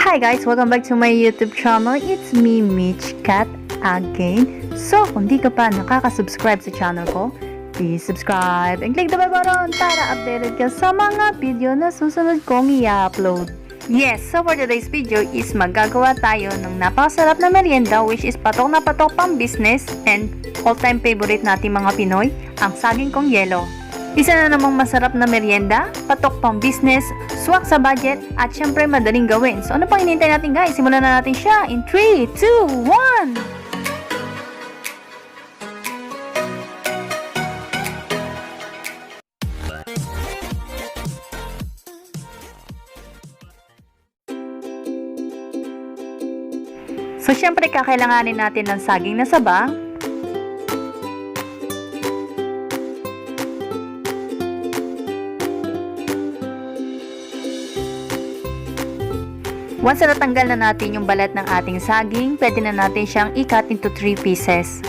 Hi guys! Welcome back to my YouTube channel. It's me, Mitch Cat again. So, kung di ka pa nakaka-subscribe sa channel ko, please subscribe and click the bell button para updated ka sa mga video na susunod kong i-upload. Yes, so for today's video is maggagawa tayo ng napakasarap na merienda which is patok na patok pang business and all-time favorite natin mga Pinoy, ang saging kong yelo. Isa na namang masarap na merienda, patok pang business, swak sa budget, at syempre madaling gawin. So ano pang hinihintay natin guys? Simulan na natin siya in 3, 2, 1! So syempre kakailanganin natin ng saging na saba, once na natanggal na natin yung balat ng ating saging, pwede na natin siyang i-cut into 3 pieces.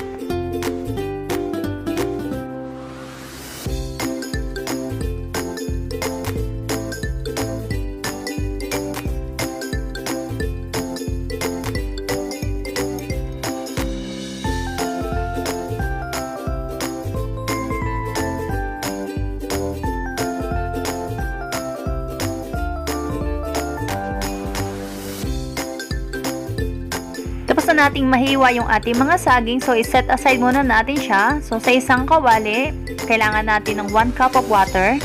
Tapos na nating mahiwa yung ating mga saging, so i-set aside muna natin siya. So sa isang kawali, kailangan natin ng 1 cup of water.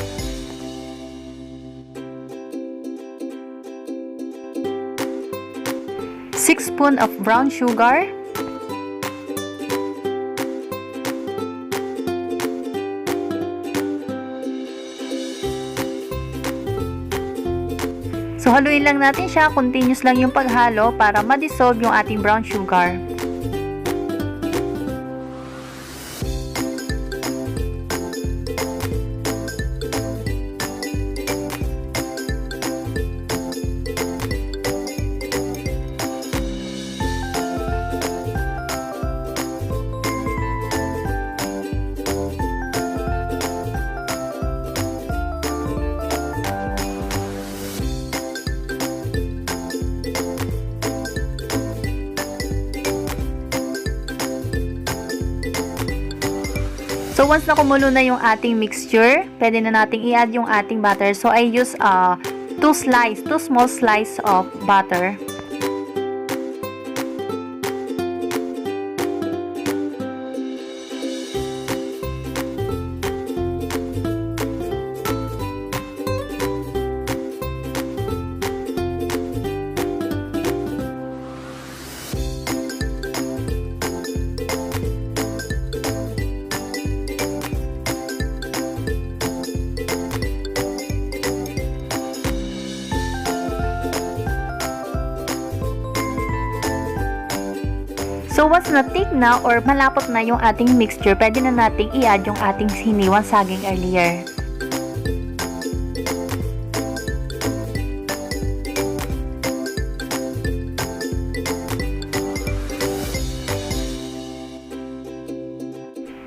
Six spoon of brown sugar. So, haluin lang natin siya, continuous lang yung paghalo para ma-dissolve yung ating brown sugar. So, once na kumulo na yung ating mixture, pwede na nating i-add yung ating butter. So, I use 2 small slice of butter. So once na thick na or malapot na yung ating mixture, pwede na nating i-add yung ating hiniwang saging earlier.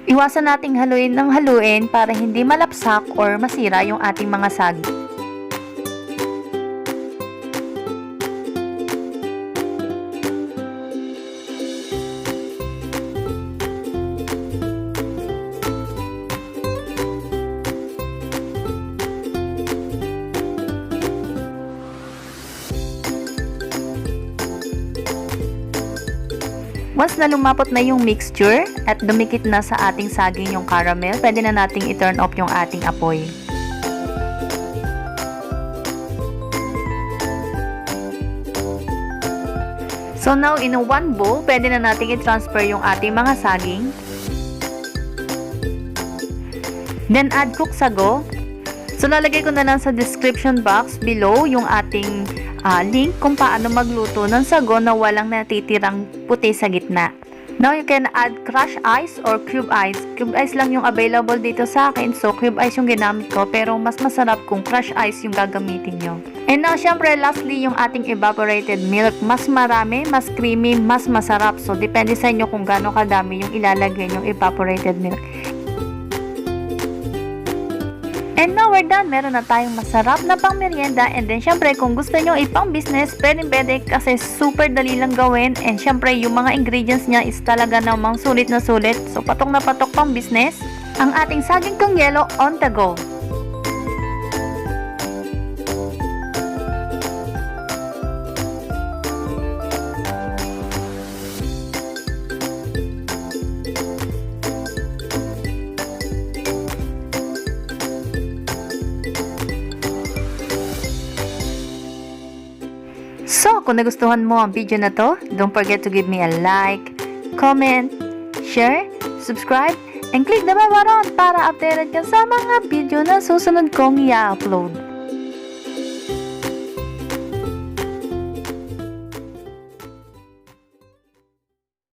Iwasan nating haluin ng haluin para hindi malapsak or masira yung ating mga saging. Once na lumapot na yung mixture at dumikit na sa ating saging yung caramel, pwede na nating i-turn off yung ating apoy. So now in one bowl, pwede na nating i-transfer yung ating mga saging. Then add cooked sago. So lalagay ko na lang sa description box below yung ating link kung paano magluto ng sago na walang natitirang puti sa gitna. Now you can add crushed ice or cube ice. Cube ice lang yung available dito sa akin, so cube ice yung ginamit ko, pero mas masarap kung crushed ice yung gagamitin nyo. And now syempre lastly yung ating evaporated milk. Mas marami, mas creamy, mas masarap. So depende sa inyo kung gaano kadami yung ilalagay yung evaporated milk. And now we're done. Meron na tayong masarap na pangmeryenda. And then syempre kung gusto nyo ipang business, pwede kasi super dali lang gawin. And syempre yung mga ingredients niya is talaga namang sulit na sulit. So patok na patok pang business. Ang ating saging kong yelo on the go. So, kung nagustuhan mo ang video na to, don't forget to give me a like, comment, share, subscribe, and click the bell button para updated ka sa mga video na susunod kong i-upload.